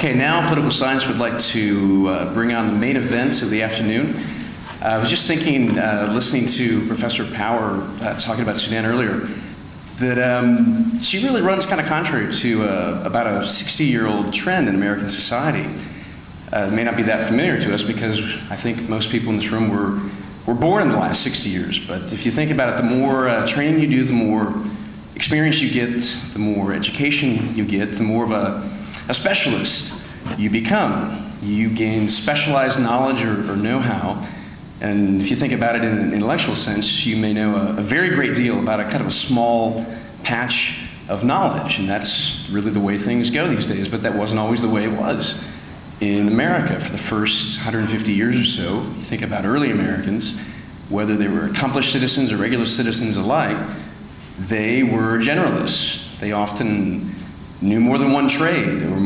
Okay, now political science would like to bring on the main event of the afternoon. I was just thinking, listening to Professor Power talking about Sudan earlier, that she really runs kind of contrary to about a 60-year-old trend in American society. It may not be that familiar to us because I think most people in this room were born in the last 60 years. But if you think about it, the more training you do, the more experience you get, the more education you get, the more of a specialist you become. You gain specialized knowledge or know-how. And if you think about it in an intellectual sense, you may know a very great deal about a kind of a small patch of knowledge. And that's really the way things go these days, but that wasn't always the way it was in America for the first 150 years or so. You think about early Americans, whether they were accomplished citizens or regular citizens alike, they were generalists. They often knew more than one trade, or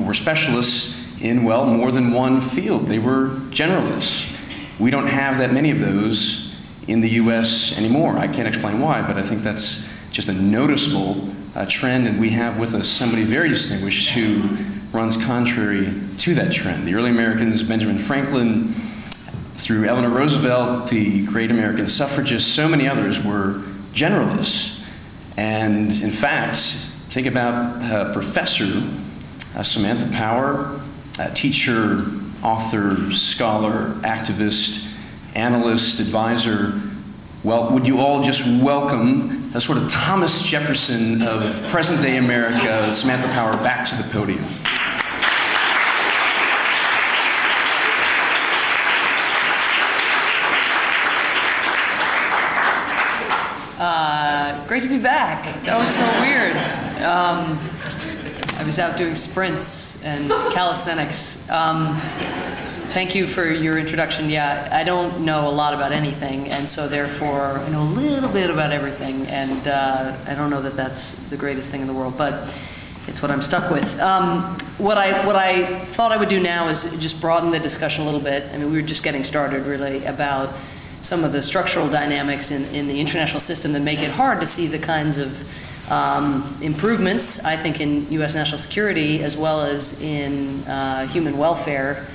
were specialists in, well, more than one field. They were generalists. We don't have that many of those in the US anymore. I can't explain why, but I think that's just a noticeable trend, and we have with us somebody very distinguished who runs contrary to that trend. The early Americans, Benjamin Franklin, through Eleanor Roosevelt, the great American suffragists, so many others were generalists. And in fact, think about Professor Samantha Power, teacher, author, scholar, activist, analyst, advisor. Well, would you all just welcome a sort of Thomas Jefferson of present-day America, Samantha Power, back to the podium. Great to be back. That was so weird. I was out doing sprints and calisthenics. Thank you for your introduction. Yeah, I don't know a lot about anything, and so therefore I know a little bit about everything, and I don't know that that's the greatest thing in the world, but it's what I'm stuck with. What I thought I would do now is just broaden the discussion a little bit. I mean, we were just getting started, really, about some of the structural dynamics in the international system that make it hard to see the kinds of improvements, I think, in U.S. national security as well as in human welfare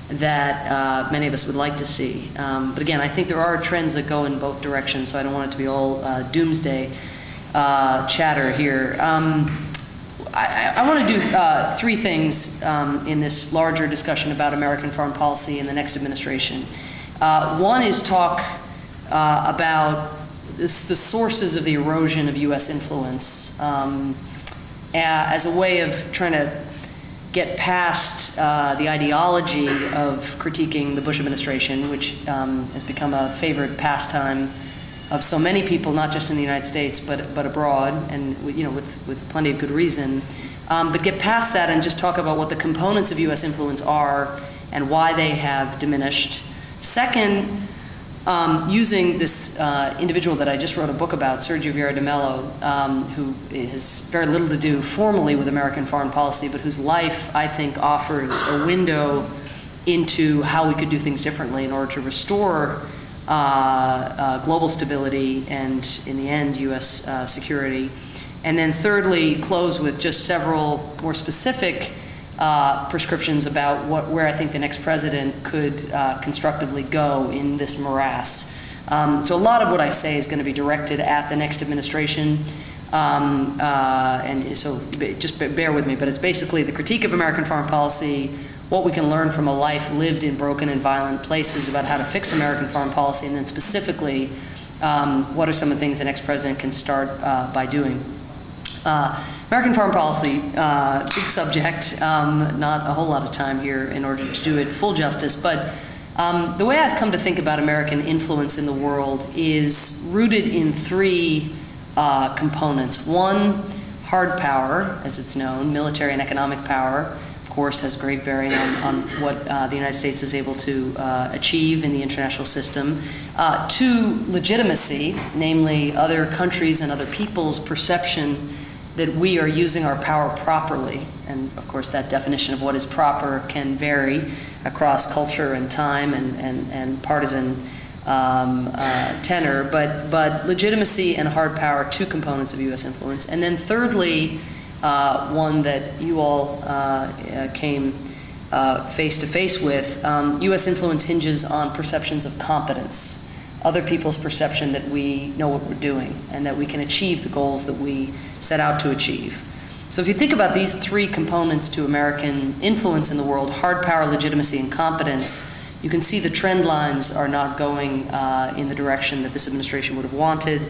that many of us would like to see. But again, I think there are trends that go in both directions, so I don't want it to be all doomsday chatter here. I want to do three things in this larger discussion about American foreign policy in the next administration. One is talk about the sources of the erosion of U.S. influence as a way of trying to get past the ideology of critiquing the Bush administration, which has become a favorite pastime of so many people, not just in the United States, but abroad, and with plenty of good reason. But get past that and just talk about what the components of U.S. influence are and why they have diminished. Second, using this individual that I just wrote a book about, Sergio Vieira de Mello, who has very little to do formally with American foreign policy, but whose life, I think, offers a window into how we could do things differently in order to restore global stability and, in the end, U.S. security. And then thirdly, close with just several more specific prescriptions about where I think the next president could constructively go in this morass. So a lot of what I say is going to be directed at the next administration, and so just bear with me, but it's basically the critique of American foreign policy, what we can learn from a life lived in broken and violent places about how to fix American foreign policy, and then specifically, what are some of the things the next president can start by doing. American foreign policy, big subject, not a whole lot of time here in order to do it full justice, but the way I've come to think about American influence in the world is rooted in three components. One, hard power, as it's known, military and economic power, of course, has grave bearing on what the United States is able to achieve in the international system. Two, legitimacy, namely other countries and other people's perception that we are using our power properly. And of course, that definition of what is proper can vary across culture and time and partisan tenor. But legitimacy and hard power, two components of U.S. influence. And then thirdly, one that you all came face to face with. U.S. influence hinges on perceptions of competence, other people's perception that we know what we're doing and that we can achieve the goals that we set out to achieve. So if you think about these three components to American influence in the world, hard power, legitimacy, and competence, you can see the trend lines are not going in the direction that this administration would have wanted,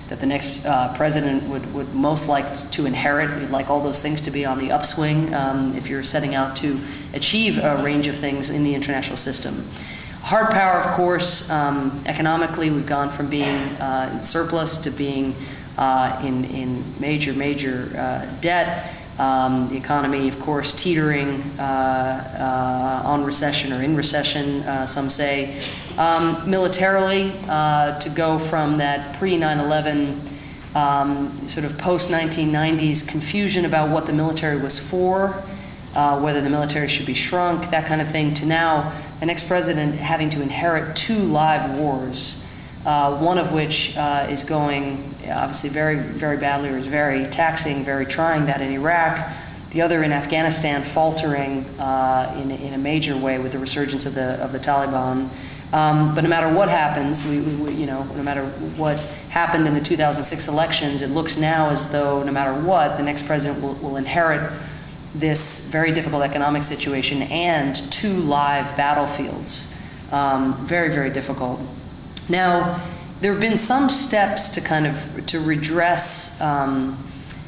that the next president would most like to inherit. We'd like all those things to be on the upswing if you're setting out to achieve a range of things in the international system. Hard power, of course, economically, we've gone from being in surplus to being in major debt. The economy, of course, teetering on recession or in recession, some say. Militarily, to go from that pre-9/11 sort of post-1990s confusion about what the military was for, whether the military should be shrunk, that kind of thing, to now the next president having to inherit 2 live wars, one of which is going obviously very badly, or is very taxing, very trying, that in Iraq, the other in Afghanistan faltering in a major way with the resurgence of the Taliban. But no matter what happens, no matter what happened in the 2006 elections, it looks now as though no matter what, the next president will inherit this very difficult economic situation and 2 live battlefields. Very difficult. Now, there have been some steps to redress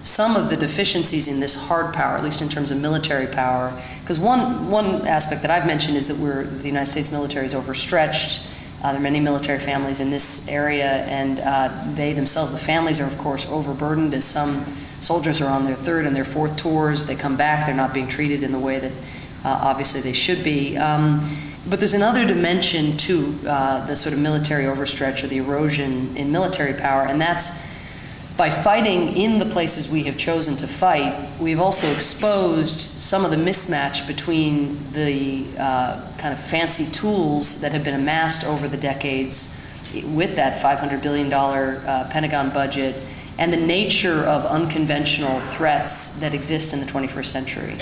some of the deficiencies in this hard power, at least in terms of military power. Because one aspect that I've mentioned is that the United States military is overstretched. There are many military families in this area, and they themselves, the families, are of course overburdened, as some soldiers are on their 3rd and their 4th tours. They come back, they're not being treated in the way that obviously they should be. But there's another dimension to the sort of military overstretch or the erosion in military power, and that's by fighting in the places we have chosen to fight, we've also exposed some of the mismatch between the kind of fancy tools that have been amassed over the decades with that $500 billion Pentagon budget and the nature of unconventional threats that exist in the 21st century.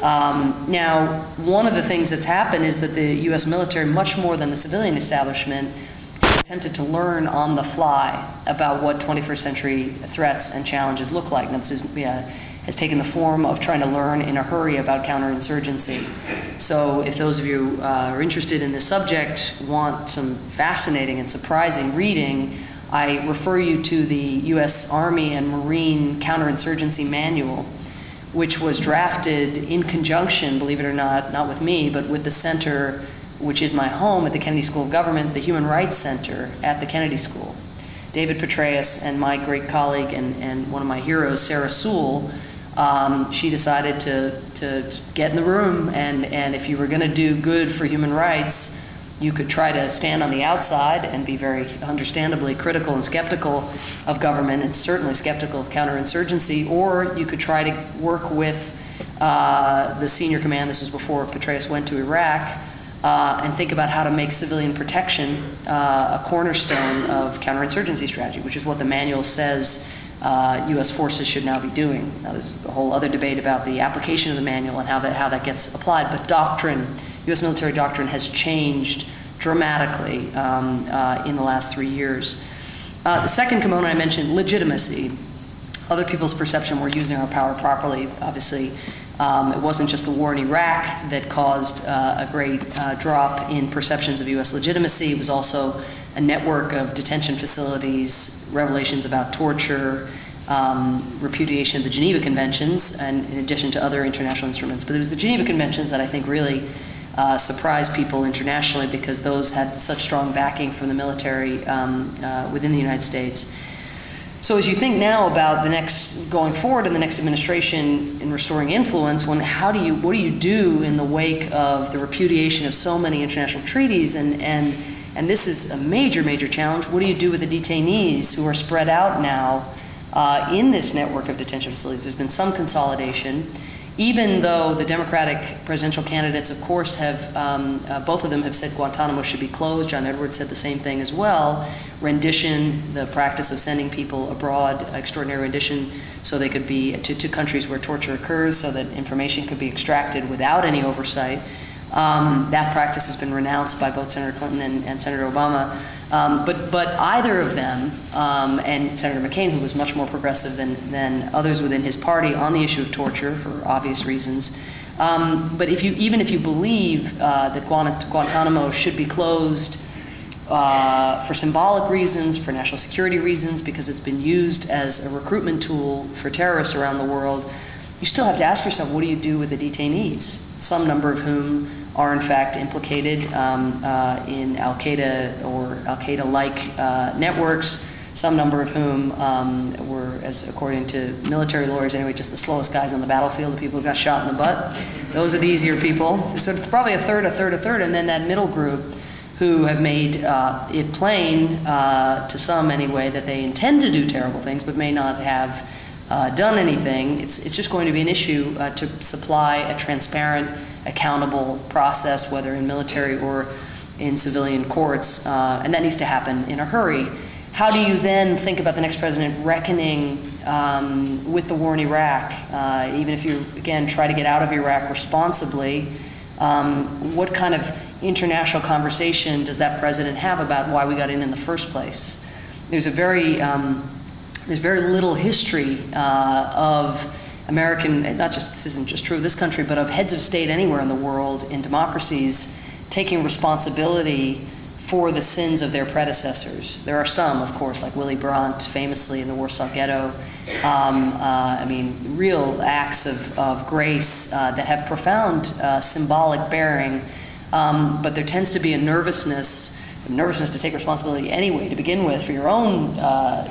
Now, one of the things that's happened is that the U.S. military, much more than the civilian establishment, has attempted to learn on the fly about what 21st century threats and challenges look like. And this has taken the form of trying to learn in a hurry about counterinsurgency. So if those of you who are interested in this subject want some fascinating and surprising reading, I refer you to the U.S. Army and Marine Counterinsurgency Manual, which was drafted in conjunction, believe it or not with me, but with the center, which is my home at the Kennedy School of Government, the Human Rights Center at the Kennedy School. David Petraeus and my great colleague and one of my heroes, Sarah Sewell, she decided to get in the room, and if you were going to do good for human rights, you could try to stand on the outside and be very understandably critical and skeptical of government, and certainly skeptical of counterinsurgency, or you could try to work with the senior command, this was before Petraeus went to Iraq, and think about how to make civilian protection a cornerstone of counterinsurgency strategy, which is what the manual says U.S. forces should now be doing. Now, there's a whole other debate about the application of the manual and how that gets applied, but doctrine, U.S. military doctrine, has changed dramatically in the last 3 years. The second component I mentioned, legitimacy. Other people's perception we're using our power properly. Obviously, it wasn't just the war in Iraq that caused a great drop in perceptions of U.S. legitimacy. It was also a network of detention facilities, revelations about torture, repudiation of the Geneva Conventions, and in addition to other international instruments. But it was the Geneva Conventions that I think really surprised people internationally, because those had such strong backing from the military within the United States. So as you think now about going forward in the next administration in restoring influence, what do you do in the wake of the repudiation of so many international treaties, and this is a major challenge. What do you do with the detainees who are spread out now in this network of detention facilities? There's been some consolidation. even though the Democratic presidential candidates, of course, have, both of them have said Guantanamo should be closed. John Edwards said the same thing as well. Rendition, the practice of sending people abroad, extraordinary rendition, so they could be to countries where torture occurs, so that information could be extracted without any oversight. That practice has been renounced by both Senator Clinton and Senator Obama. But either of them, and Senator McCain, who was much more progressive than others within his party on the issue of torture for obvious reasons. But even if you believe that Guantanamo should be closed for symbolic reasons, for national security reasons, because it's been used as a recruitment tool for terrorists around the world, you still have to ask yourself, what do you do with the detainees? Some number of whom are in fact implicated in Al-Qaeda or Al-Qaeda-like networks, some number of whom were, as according to military lawyers anyway, just the slowest guys on the battlefield, the people who got shot in the butt. Those are the easier people. So it's probably a third, and then that middle group who have made it plain, to some anyway, that they intend to do terrible things but may not have done anything. It's just going to be an issue to supply a transparent, accountable process, whether in military or in civilian courts, and that needs to happen in a hurry. How do you then think about the next president reckoning with the war in Iraq, even if you, again, try to get out of Iraq responsibly? What kind of international conversation does that president have about why we got in the first place? There's very little history of American, not just, this isn't just true of this country, but of heads of state anywhere in the world in democracies taking responsibility for the sins of their predecessors. There are some, of course, like Willy Brandt, famously in the Warsaw Ghetto. I mean, real acts of grace that have profound symbolic bearing, but there tends to be a nervousness to take responsibility anyway to begin with for your own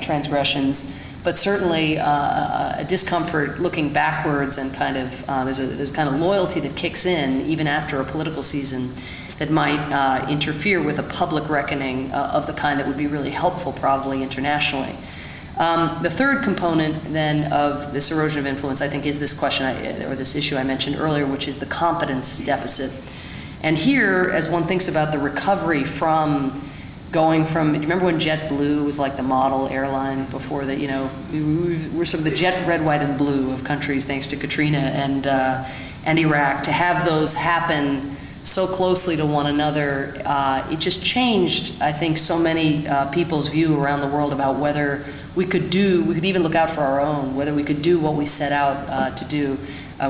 transgressions, but certainly a discomfort looking backwards, and kind of there's kind of loyalty that kicks in even after a political season that might interfere with a public reckoning of the kind that would be really helpful probably internationally. The third component then of this erosion of influence, I think, is this question or this issue I mentioned earlier, which is the competence deficit. And here, as one thinks about the recovery from going from, do you remember when JetBlue was like the model airline before that, you know, we're sort of the jet red, white, and blue of countries thanks to Katrina and Iraq. To have those happen so closely to one another, it just changed, I think, so many people's view around the world about whether we could even look out for our own, whether we could do what we set out to do.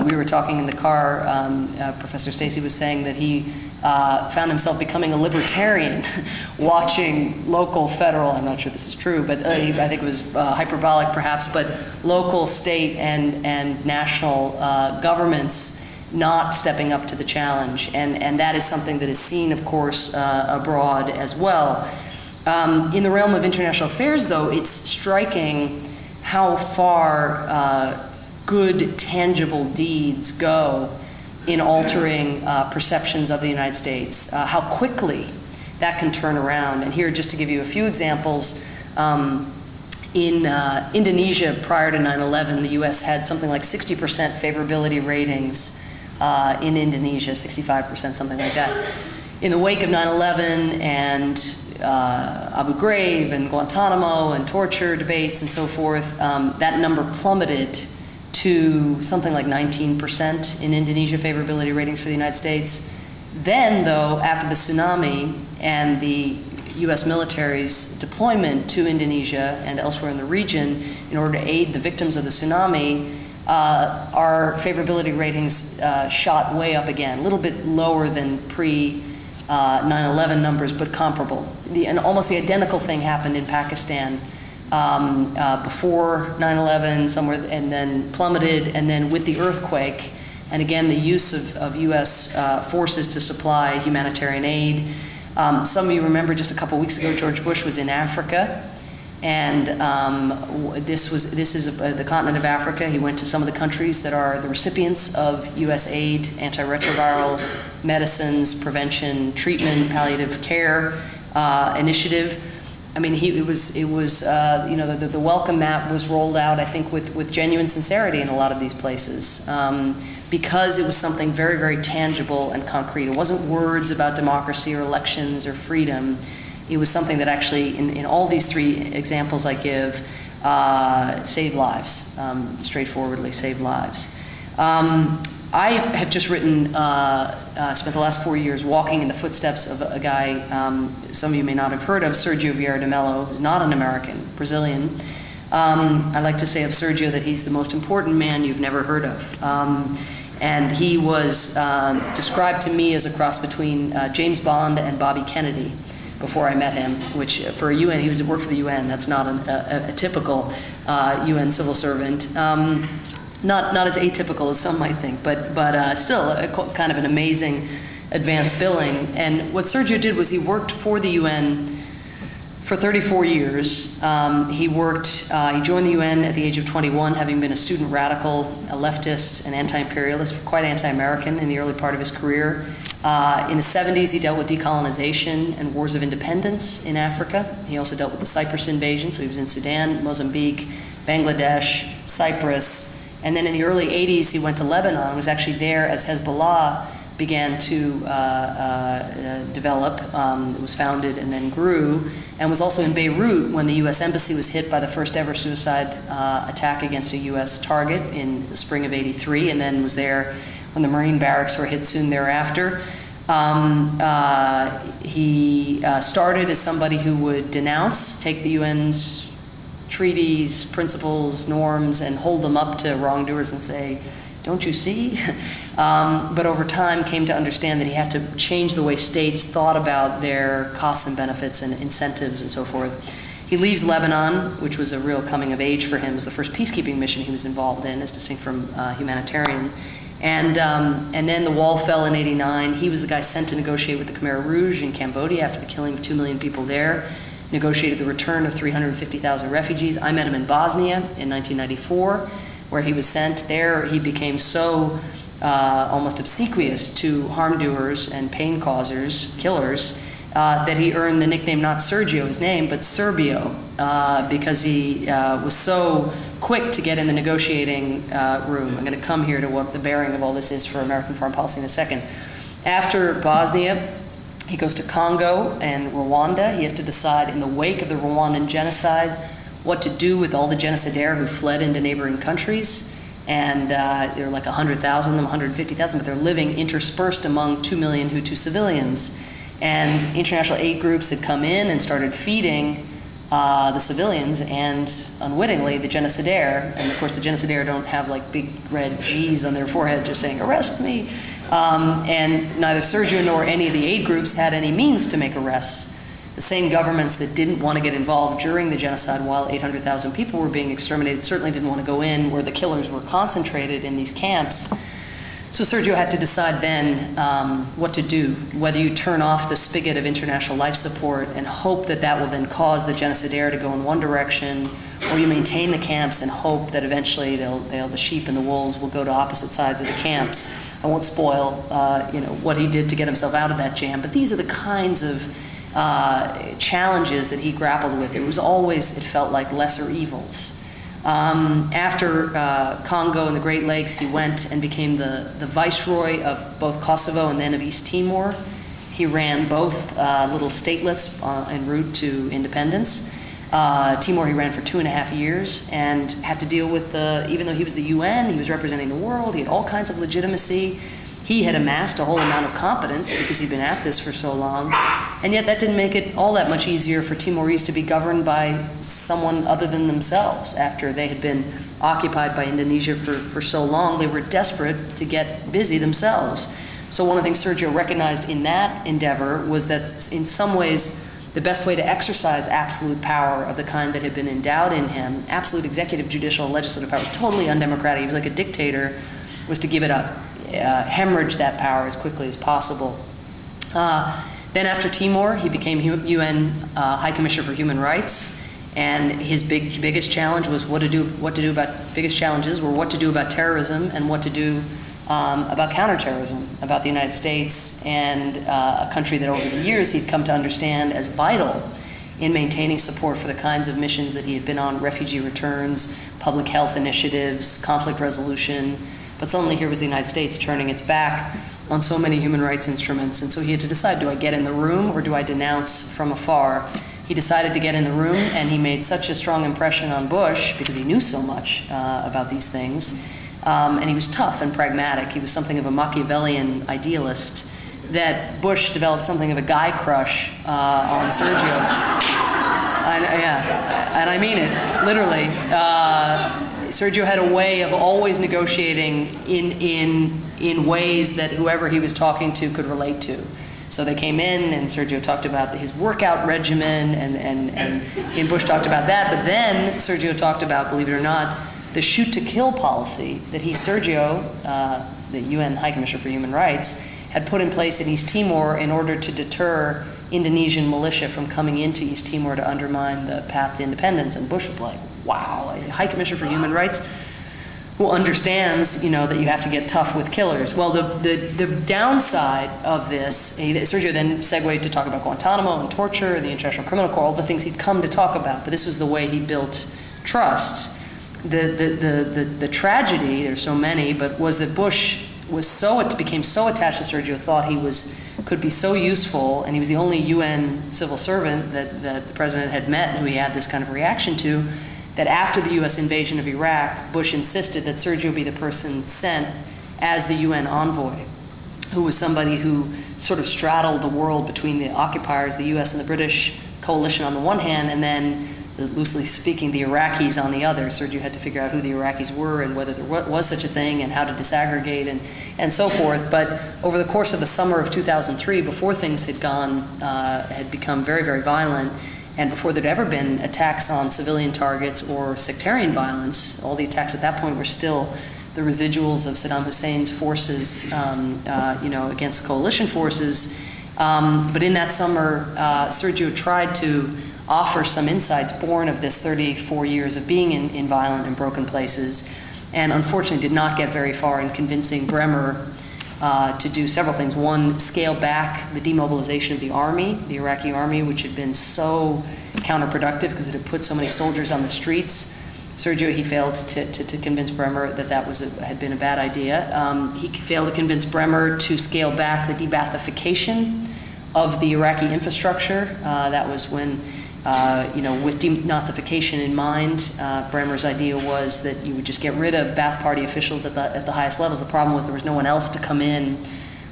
We were talking in the car, Professor Stacy was saying that he found himself becoming a libertarian watching local, federal, I'm not sure this is true, but I think it was hyperbolic perhaps, but local, state, and national governments not stepping up to the challenge. And that is something that is seen, of course, abroad as well. In the realm of international affairs, though, it's striking how far good, tangible deeds go in altering perceptions of the United States, how quickly that can turn around. And here, just to give you a few examples, in Indonesia prior to 9/11, the US had something like 60% favorability ratings in Indonesia, 65%, something like that. In the wake of 9/11 and Abu Ghraib and Guantanamo and torture debates and so forth, that number plummeted to something like 19% in Indonesia favorability ratings for the United States. Then, though, after the tsunami and the US military's deployment to Indonesia and elsewhere in the region in order to aid the victims of the tsunami, our favorability ratings shot way up again, a little bit lower than pre-9/11 numbers, but comparable. And almost the identical thing happened in Pakistan before 9/11, somewhere, and then plummeted, and then with the earthquake, and again the use of US forces to supply humanitarian aid. Some of you remember just a couple weeks ago, George Bush was in Africa, and this is the continent of Africa. He went to some of the countries that are the recipients of US aid, antiretroviral medicines, prevention, treatment, palliative care initiative. I mean, it was you know, the welcome mat was rolled out, I think, with genuine sincerity in a lot of these places. because it was something very, very tangible and concrete. It wasn't words about democracy or elections or freedom. It was something that actually, in all these three examples I give, saved lives, straightforwardly saved lives. I have just written, spent the last 4 years walking in the footsteps of a guy some of you may not have heard of, Sergio Vieira de Mello, who's not an American, Brazilian. I like to say of Sergio that he's the most important man you've never heard of. And he was described to me as a cross between James Bond and Bobby Kennedy before I met him, which for a UN, he worked for the UN. That's not a typical UN civil servant. Not as atypical as some might think, but still kind of an amazing advanced billing. And what Sergio did was he worked for the UN for 34 years. He joined the UN at the age of 21, having been a student radical, a leftist, an anti-imperialist, quite anti-American in the early part of his career. In the 70s, he dealt with decolonization and wars of independence in Africa. He also dealt with the Cyprus invasion, so he was in Sudan, Mozambique, Bangladesh, Cyprus. And then in the early 80s, he went to Lebanon, was actually there as Hezbollah began to develop. It was founded and then grew, and was also in Beirut when the U.S. Embassy was hit by the first ever suicide attack against a U.S. target in the spring of '83, and then was there when the Marine barracks were hit soon thereafter. He started as somebody who would denounce, take the UN's treaties, principles, norms, and hold them up to wrongdoers and say, don't you see? But over time came to understand that he had to change the way states thought about their costs and benefits and incentives and so forth. He leaves Lebanon, which was a real coming of age for him. It was the first peacekeeping mission he was involved in, as distinct from humanitarian. And then the wall fell in '89. He was the guy sent to negotiate with the Khmer Rouge in Cambodia after the killing of 2 million people there. Negotiated the return of 350,000 refugees. I met him in Bosnia in 1994, where he was sent there. He became so almost obsequious to harm doers and pain causers, killers, that he earned the nickname, not Sergio, his name, but Serbio, because he was so quick to get in the negotiating room. I'm going to come here to what the bearing of all this is for American foreign policy in a second. After Bosnia, he goes to Congo and Rwanda. He has to decide, in the wake of the Rwandan genocide, what to do with all the genocidaires who fled into neighboring countries. And there are like 100,000 of them, 150,000, but they're living interspersed among 2 million Hutu civilians. And international aid groups had come in and started feeding the civilians and, unwittingly, the genocidaires. And of course, the genocidaires don't have like big red G's on their forehead just saying, arrest me. And neither Sergio nor any of the aid groups had any means to make arrests. The same governments that didn't want to get involved during the genocide while 800,000 people were being exterminated certainly didn't want to go in where the killers were concentrated in these camps. So Sergio had to decide then what to do, whether you turn off the spigot of international life support and hope that that will then cause the genocidaires to go in one direction, or you maintain the camps and hope that eventually the sheep and the wolves will go to opposite sides of the camps. I won't spoil what he did to get himself out of that jam, but these are the kinds of challenges that he grappled with. There was always, it felt like, lesser evils. After Congo and the Great Lakes, he went and became the viceroy of both Kosovo and then of East Timor. He ran both little statelets en route to independence. Timor he ran for 2.5 years and had to deal with even though he was the UN, he was representing the world, he had all kinds of legitimacy. He had amassed a whole amount of competence because he'd been at this for so long, and yet that didn't make it all that much easier for Timorese to be governed by someone other than themselves. After they had been occupied by Indonesia for so long, they were desperate to get busy themselves. So one of the things Sergio recognized in that endeavor was that in some ways the best way to exercise absolute power of the kind that had been endowed in him, absolute executive, judicial, legislative power, was totally undemocratic. He was like a dictator, was to give it up. Hemorrhage that power as quickly as possible. Then after Timor, he became UN High Commissioner for Human Rights, and his biggest challenge was what to do about terrorism and what to do about counterterrorism, about the United States and a country that over the years he'd come to understand as vital in maintaining support for the kinds of missions that he had been on: refugee returns, public health initiatives, conflict resolution, But suddenly here was the United States turning its back on so many human rights instruments, and so he had to decide, do I get in the room or do I denounce from afar? He decided to get in the room, and he made such a strong impression on Bush because he knew so much about these things, and he was tough and pragmatic. He was something of a Machiavellian idealist, that Bush developed something of a guy crush on Sergio. And I mean it, literally. Sergio had a way of always negotiating in ways that whoever he was talking to could relate to. So they came in, and Sergio talked about his workout regimen, and Bush talked about that. But then Sergio talked about, believe it or not, the shoot-to-kill policy that Sergio, the UN High Commissioner for Human Rights, had put in place in East Timor in order to deter Indonesian militia from coming into East Timor to undermine the path to independence. And Bush was like, wow, a High Commissioner for Human Rights who understands, that you have to get tough with killers. Well, the downside of this, Sergio then segued to talk about Guantanamo and torture, the International Criminal Court, all the things he'd come to talk about, but this was the way he built trust. The tragedy, there's so many, but was that Bush became so attached to Sergio, thought he could be so useful, and he was the only UN civil servant that the president had met who he had this kind of reaction to, that after the U.S. invasion of Iraq, Bush insisted that Sergio be the person sent as the UN envoy, who was somebody who sort of straddled the world between the occupiers, the U.S. and the British coalition on the one hand, and then, loosely speaking, the Iraqis on the other. Sergio had to figure out who the Iraqis were and whether there was such a thing and how to disaggregate and so forth. But over the course of the summer of 2003, before things had become very, very violent, and before there'd ever been attacks on civilian targets or sectarian violence, all the attacks at that point were still the residuals of Saddam Hussein's forces, against coalition forces. But in that summer, Sergio tried to offer some insights born of this 34 years of being in violent and broken places, and unfortunately did not get very far in convincing Bremer to do several things. One, scale back the demobilization of the army, the Iraqi army, which had been so counterproductive because it had put so many soldiers on the streets. Sergio, he failed to convince Bremer that had been a bad idea. He failed to convince Bremer to scale back the de-Baathification of the Iraqi infrastructure. That was when, with de-Nazification in mind, Bremer's idea was that you would just get rid of Ba'ath Party officials at the highest levels. The problem was there was no one else to come in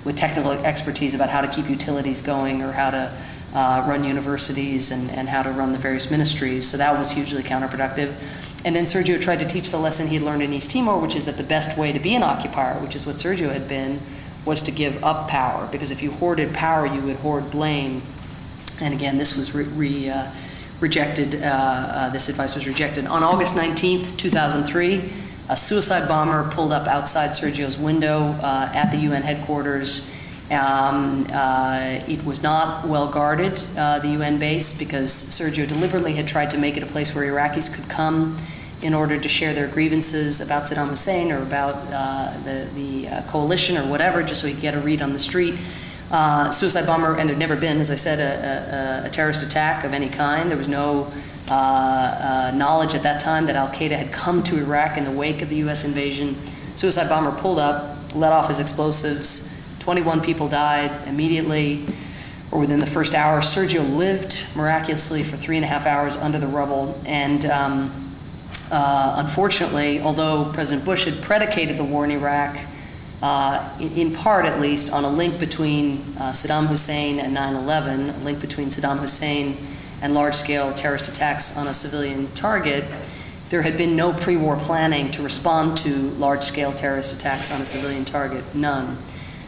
with technical expertise about how to keep utilities going or how to run universities and how to run the various ministries. So that was hugely counterproductive. And then Sergio tried to teach the lesson he had learned in East Timor, which is that the best way to be an occupier, which is what Sergio had been, was to give up power. Because if you hoarded power, you would hoard blame. And again, this was rejected. This advice was rejected. On August 19th, 2003, a suicide bomber pulled up outside Sergio's window at the UN headquarters. It was not well guarded, the UN base, because Sergio deliberately had tried to make it a place where Iraqis could come in order to share their grievances about Saddam Hussein or about the coalition or whatever, just so he could get a read on the street. Suicide bomber, and there'd never been, as I said, a terrorist attack of any kind. There was no knowledge at that time that al-Qaeda had come to Iraq in the wake of the U.S. invasion. Suicide bomber pulled up, let off his explosives. 21 people died immediately or within the first hour. Sergio lived miraculously for 3.5 hours under the rubble. And unfortunately, although President Bush had predicated the war in Iraq, in part at least, on a link between Saddam Hussein and 9/11, a link between Saddam Hussein and large-scale terrorist attacks on a civilian target, there had been no pre-war planning to respond to large-scale terrorist attacks on a civilian target, none.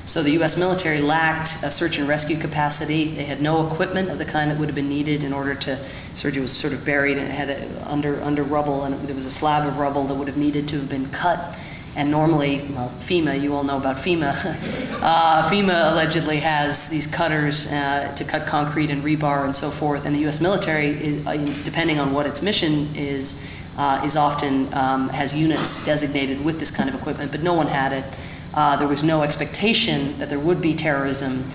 So the U.S. military lacked a search and rescue capacity. They had no equipment of the kind that would have been needed in order to. Sergio was sort of buried and had under rubble, and there was a slab of rubble that would have needed to have been cut. And normally, well, FEMA, you all know about FEMA. FEMA allegedly has these cutters to cut concrete and rebar and so forth. And the U.S. military, depending on what its mission is often has units designated with this kind of equipment, but no one had it. There was no expectation that there would be terrorism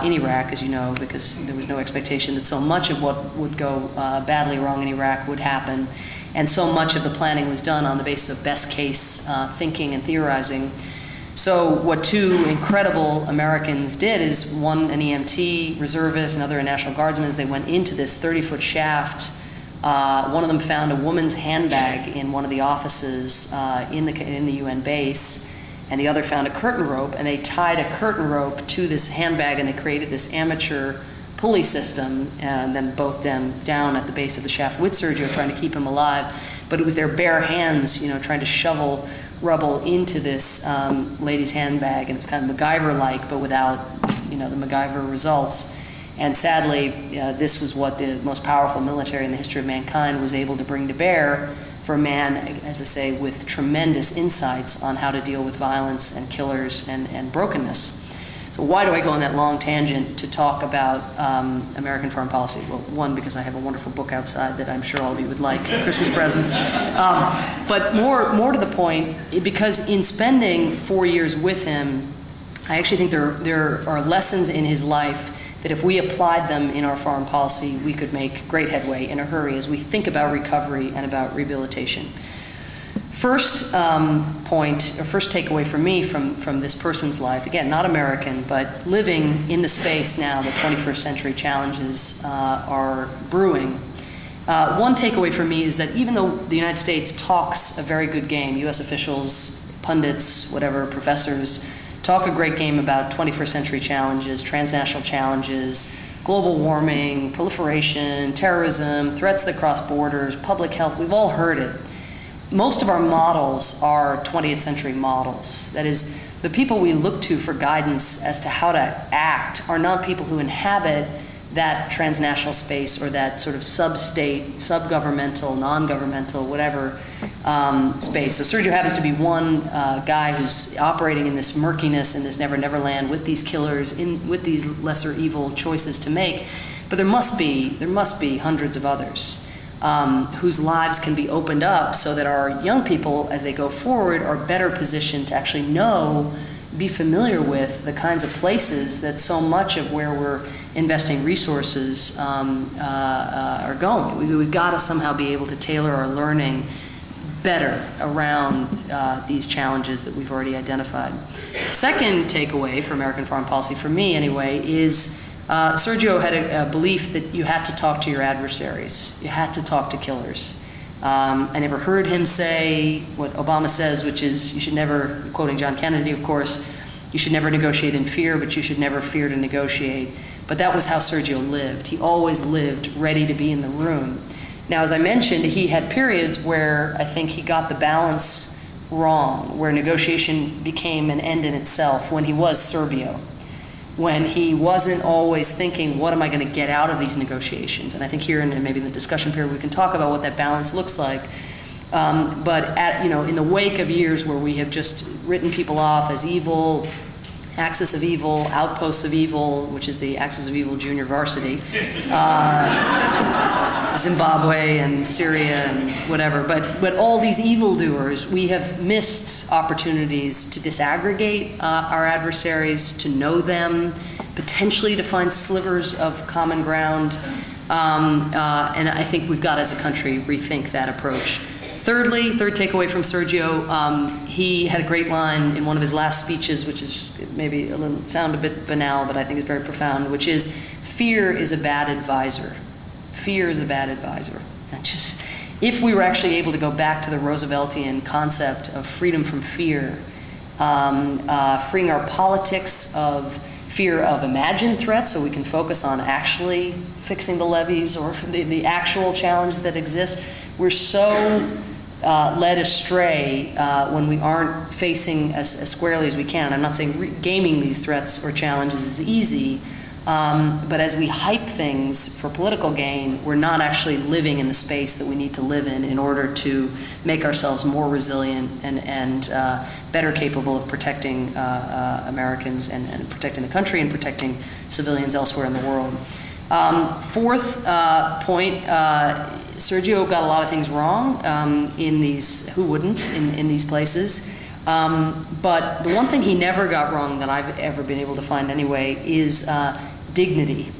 in Iraq, as you know, because there was no expectation that so much of what would go badly wrong in Iraq would happen. And so much of the planning was done on the basis of best case thinking and theorizing. So what two incredible Americans did is, one, an EMT, reservist, and other a National Guardsman, as they went into this 30-foot shaft. One of them found a woman's handbag in one of the offices in the UN base, and the other found a curtain rope, and they tied a curtain rope to this handbag, and they created this amateur pulley system, and then both them down at the base of the shaft with Sergio, trying to keep him alive. But it was their bare hands, trying to shovel rubble into this lady's handbag, and it was kind of MacGyver-like, but without, the MacGyver results. And sadly, this was what the most powerful military in the history of mankind was able to bring to bear for a man, as I say, with tremendous insights on how to deal with violence and killers and brokenness. So why do I go on that long tangent to talk about American foreign policy? Well, one, because I have a wonderful book outside that I'm sure all of you would like, Christmas presents. But more to the point, because in spending 4 years with him, I actually think there are lessons in his life that if we applied them in our foreign policy, we could make great headway in a hurry as we think about recovery and about rehabilitation. First point, or first takeaway for me from this person's life, again, not American, but living in the space now that 21st century challenges are brewing. One takeaway for me is that even though the United States talks a very good game, US officials, pundits, whatever, professors, talk a great game about 21st century challenges, transnational challenges, global warming, proliferation, terrorism, threats that cross borders, public health, we've all heard it. Most of our models are 20th century models. That is, the people we look to for guidance as to how to act are not people who inhabit that transnational space or that sort of sub-state, sub-governmental, non-governmental, whatever space. So Sergio happens to be one guy who's operating in this murkiness, in this never-never land with these killers, with these lesser evil choices to make. But there must be hundreds of others whose lives can be opened up so that our young people, as they go forward, are better positioned to actually know, be familiar with the kinds of places that so much of where we're investing resources are going. We've got to somehow be able to tailor our learning better around these challenges that we've already identified. Second takeaway for American foreign policy, for me anyway, is Sergio had a belief that you had to talk to your adversaries. You had to talk to killers. I never heard him say what Obama says, which is you should never, quoting John Kennedy, of course, you should never negotiate in fear, but you should never fear to negotiate. But that was how Sergio lived. He always lived ready to be in the room. Now, as I mentioned, he had periods where I think he got the balance wrong, where negotiation became an end in itself, when he was Sergio, when he wasn't always thinking, what am I going to get out of these negotiations? And I think here, and maybe in the discussion period, we can talk about what that balance looks like. But in the wake of years where we have just written people off as evil, axis of evil, outposts of evil, which is the axis of evil junior varsity, Zimbabwe and Syria and whatever, but all these evildoers, we have missed opportunities to disaggregate our adversaries, to know them, potentially to find slivers of common ground, and I think we've got as a country rethink that approach. Thirdly, third takeaway from Sergio, he had a great line in one of his last speeches, which is maybe sound a bit banal, but I think it's very profound, which is, fear is a bad advisor. Fear is a bad advisor. And just, if we were actually able to go back to the Rooseveltian concept of freedom from fear, freeing our politics of fear of imagined threats so we can focus on actually fixing the levees or the actual challenge that exists, we're so led astray when we aren't facing as squarely as we can. I'm not saying gaming these threats or challenges is easy, but as we hype things for political gain, we're not actually living in the space that we need to live in order to make ourselves more resilient and better capable of protecting Americans and protecting the country and protecting civilians elsewhere in the world. Fourth point, Sergio got a lot of things wrong in these, who wouldn't, in these places. But the one thing he never got wrong that I've ever been able to find anyway is dignity.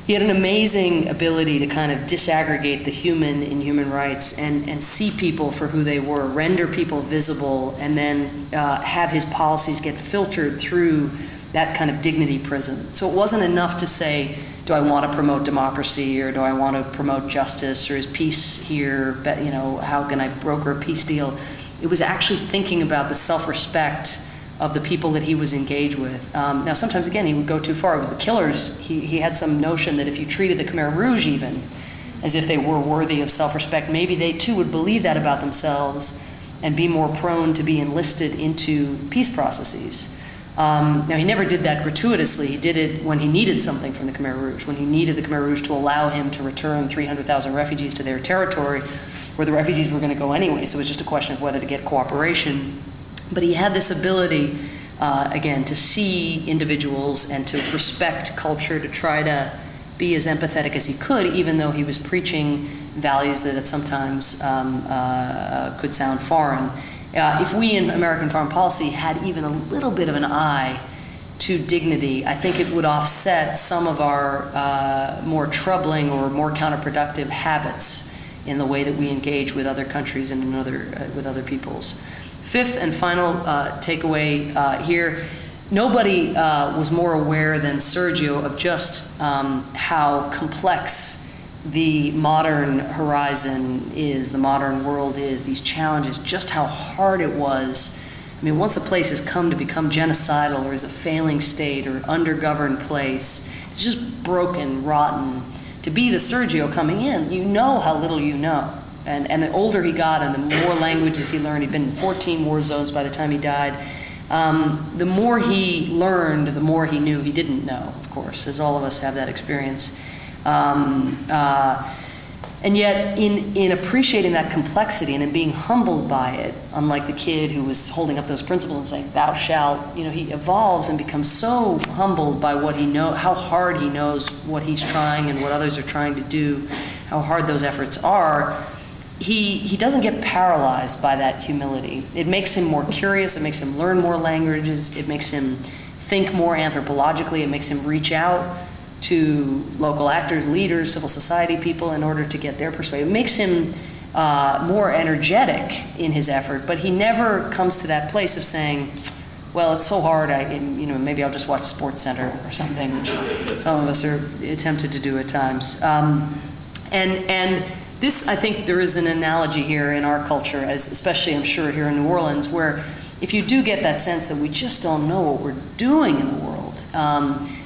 He had an amazing ability to kind of disaggregate the human in human rights and see people for who they were, render people visible, and then have his policies get filtered through that kind of dignity prism. So it wasn't enough to say, do I want to promote democracy, or do I want to promote justice, or is peace here, you know, how can I broker a peace deal? It was actually thinking about the self-respect of the people that he was engaged with. Now, sometimes, again, he would go too far. It was the killers. He had some notion that if you treated the Khmer Rouge even as if they were worthy of self-respect, maybe they too would believe that about themselves and be more prone to be enlisted into peace processes. Now, he never did that gratuitously. He did it when he needed something from the Khmer Rouge, when he needed the Khmer Rouge to allow him to return 300,000 refugees to their territory, where the refugees were going to go anyway. So it was just a question of whether to get cooperation. But he had this ability, again, to see individuals and to respect culture, to try to be as empathetic as he could, even though he was preaching values that sometimes could sound foreign. If we in American foreign policy had even a little bit of an eye to dignity, I think it would offset some of our more troubling or more counterproductive habits in the way that we engage with other countries and with other peoples. Fifth and final takeaway here, nobody was more aware than Sergio of just how complex the modern horizon is, the modern world is, these challenges, just how hard it was. I mean, once a place has come to become genocidal or is a failing state or undergoverned place, it's just broken, rotten. To be the Sergio coming in, you know how little you know. And the older he got and the more languages he learned, he'd been in 14 war zones by the time he died, the more he learned, the more he knew he didn't know, of course, as all of us have that experience. And yet, in appreciating that complexity and in being humbled by it, unlike the kid who was holding up those principles and saying, "Thou shalt," you know, he evolves and becomes so humbled by what he knows, how hard he knows what he's trying and what others are trying to do, how hard those efforts are. He doesn't get paralyzed by that humility. It makes him more curious. It makes him learn more languages. It makes him think more anthropologically. It makes him reach out to local actors, leaders, civil society people in order to get their perspective. It makes him more energetic in his effort, but he never comes to that place of saying, well, it's so hard, you know, maybe I'll just watch SportsCenter or something, which some of us are tempted to do at times. And this, I think there is an analogy here in our culture, as especially I'm sure here in New Orleans, where if you do get that sense that we just don't know what we're doing in the world,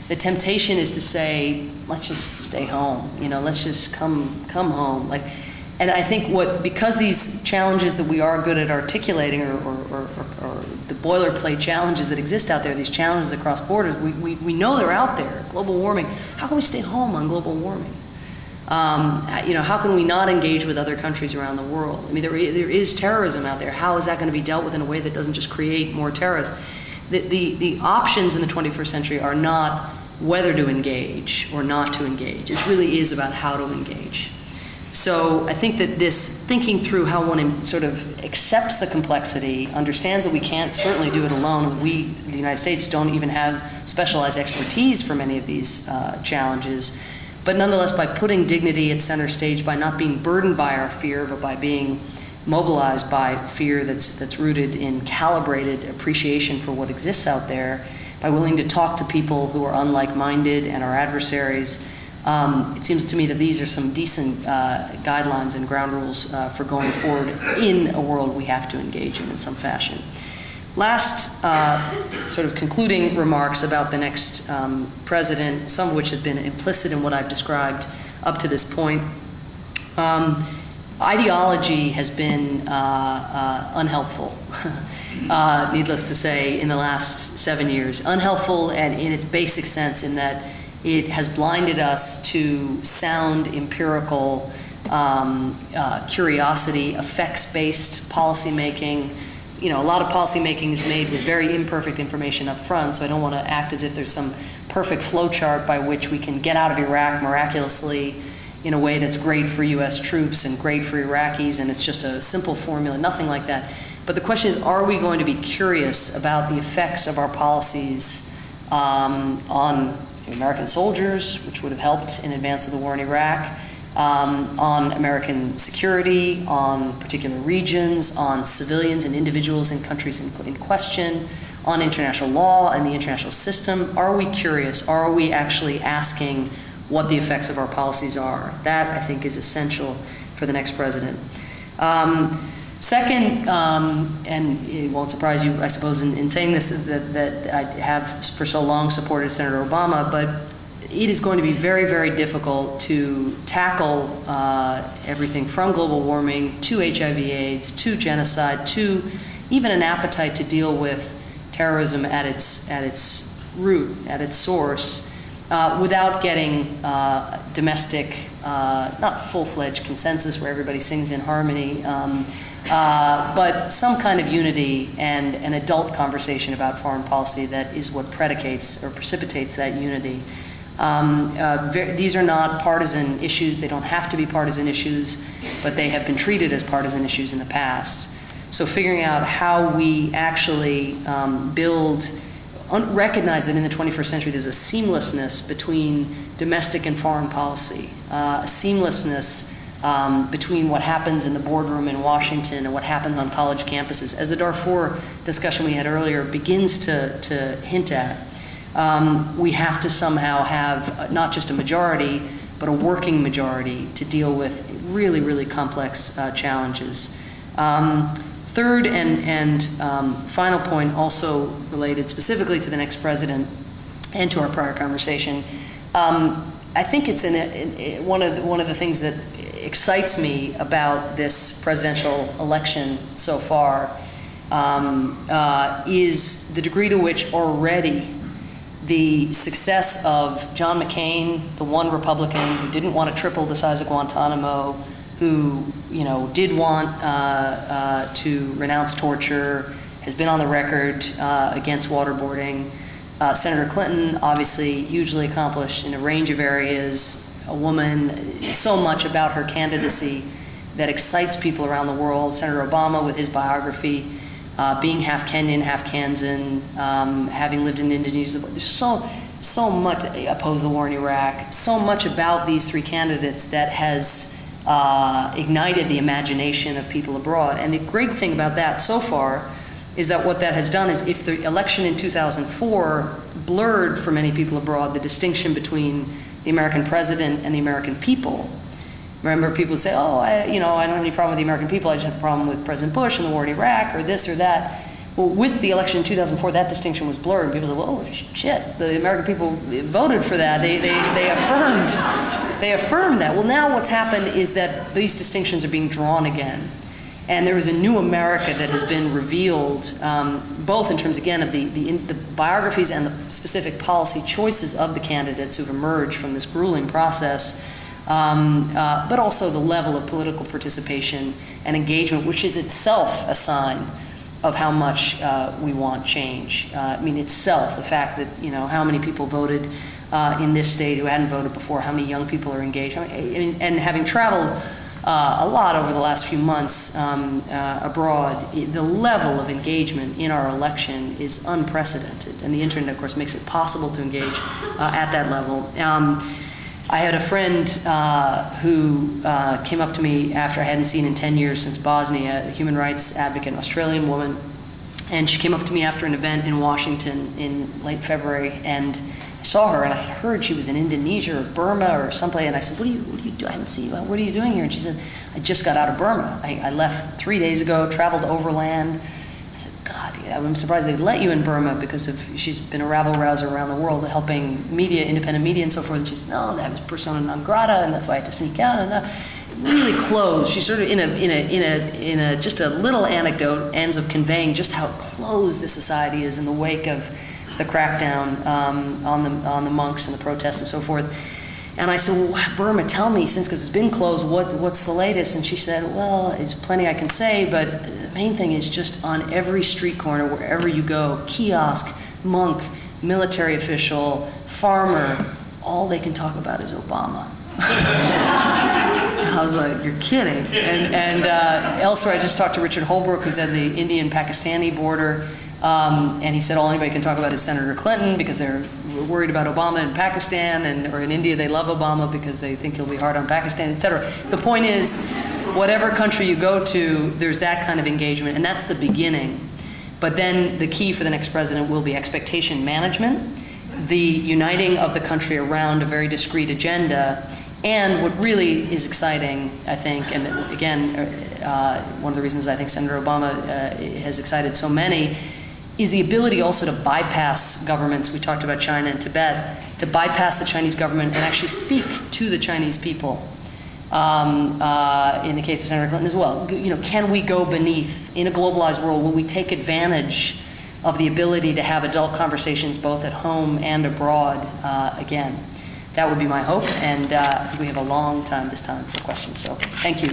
the temptation is to say, let's just stay home, you know, let's just come home. And I think because these challenges that we are good at articulating or the boilerplate challenges that exist out there, these challenges that cross borders, we know they're out there. Global warming, how can we stay home on global warming? You know, how can we not engage with other countries around the world? I mean, there is terrorism out there. How is that going to be dealt with in a way that doesn't just create more terrorists? The options in the 21st century are not whether to engage or not to engage. It really is about how to engage. So I think that this thinking through how one sort of accepts the complexity, understands that we can't certainly do it alone. We, the United States, don't even have specialized expertise for many of these challenges. But nonetheless, by putting dignity at center stage, by not being burdened by our fear, but by being mobilized by fear that's rooted in calibrated appreciation for what exists out there, by willing to talk to people who are unlike-minded and our adversaries, it seems to me that these are some decent guidelines and ground rules for going forward in a world we have to engage in some fashion. Last sort of concluding remarks about the next president, some of which have been implicit in what I've described up to this point. Ideology has been unhelpful, needless to say, in the last 7 years. Unhelpful and in its basic sense in that it has blinded us to sound, empirical, curiosity, effects-based policymaking. You know, a lot of policymaking is made with very imperfect information up front, so I don't want to act as if there's some perfect flowchart by which we can get out of Iraq miraculously in a way that's great for U.S. troops and great for Iraqis, and it's just a simple formula, nothing like that. But the question is, are we going to be curious about the effects of our policies on American soldiers, which would have helped in advance of the war in Iraq, on American security, on particular regions, on civilians and individuals in countries in question, on international law and the international system. Are we curious? Are we actually asking what the effects of our policies are? That, I think, is essential for the next president. Second, and it won't surprise you, I suppose, in saying this, that I have for so long supported Senator Obama, but it is going to be very, very difficult to tackle everything from global warming to HIV/AIDS to genocide to even an appetite to deal with terrorism at its root, at its source, without getting domestic, not full-fledged consensus where everybody sings in harmony, but some kind of unity and an adult conversation about foreign policy that is what predicates or precipitates that unity. These are not partisan issues. They don't have to be partisan issues, but they have been treated as partisan issues in the past. So figuring out how we actually recognize that in the 21st century there's a seamlessness between domestic and foreign policy, a seamlessness between what happens in the boardroom in Washington and what happens on college campuses, as the Darfur discussion we had earlier begins to hint at. We have to somehow have not just a majority, but a working majority to deal with really, really complex challenges. Third and final point, also related specifically to the next president and to our prior conversation, I think it's one of the things that excites me about this presidential election so far is the degree to which already the success of John McCain, the one Republican who didn't want to triple the size of Guantanamo, who did want to renounce torture, has been on the record against waterboarding. Senator Clinton, obviously hugely accomplished in a range of areas, a woman, so much about her candidacy that excites people around the world. Senator Obama with his biography, being half Kenyan, half Kansan, having lived in Indonesia. There's so much, opposed the war in Iraq, so much about these three candidates that has ignited the imagination of people abroad. And the great thing about that so far is that what that has done is, if the election in 2004 blurred for many people abroad the distinction between the American president and the American people. Remember, people say, oh, I don't have any problem with the American people, I just have a problem with President Bush and the war in Iraq, or this or that. Well, with the election in 2004, that distinction was blurred. People said, well, shit, the American people voted for that. They affirmed that. Well, now what's happened is that these distinctions are being drawn again. And there is a new America that has been revealed, both in terms, again, of the biographies and the specific policy choices of the candidates who've emerged from this grueling process, but also the level of political participation and engagement, which is itself a sign of how much we want change. I mean, itself, the fact that, how many people voted in this state who hadn't voted before, how many young people are engaged. I mean, and having traveled a lot over the last few months abroad, the level of engagement in our election is unprecedented. And the internet, of course, makes it possible to engage at that level. I had a friend who came up to me after I hadn't seen in 10 years since Bosnia, a human rights advocate, an Australian woman, and she came up to me after an event in Washington in late February, and I saw her, and I had heard she was in Indonesia or Burma or someplace, and I said, what do you do? I haven't seen you. What are you doing here? And she said, I just got out of Burma. I left 3 days ago, traveled overland. I said, God, I'm surprised they'd let you in Burma, because she's been a rabble-rouser around the world helping media, independent media and so forth. And she said, no, that was persona non grata, and that's why I had to sneak out. And really closed. She sort of, in a just a little anecdote, ends up conveying just how closed the society is in the wake of the crackdown on the monks and the protests and so forth. And I said, well, Burma, tell me, because it's been closed, what's the latest? And she said, well, there's plenty I can say, but the main thing is just on every street corner, wherever you go, kiosk, monk, military official, farmer, all they can talk about is Obama. I was like, you're kidding. And elsewhere, I just talked to Richard Holbrooke, who's at the Indian-Pakistani border, and he said all anybody can talk about is Senator Clinton, because they're were worried about Obama in Pakistan, or in India they love Obama because they think he'll be hard on Pakistan, et cetera. The point is, whatever country you go to, there's that kind of engagement, and that's the beginning. But then the key for the next president will be expectation management, the uniting of the country around a very discrete agenda, and what really is exciting, I think, and again, one of the reasons I think Senator Obama has excited so many, is the ability also to bypass governments. We talked about China and Tibet, to bypass the Chinese government and actually speak to the Chinese people. In the case of Senator Clinton as well, can we go beneath, in a globalized world, will we take advantage of the ability to have adult conversations both at home and abroad again? That would be my hope, and we have a long time this time for questions, so thank you.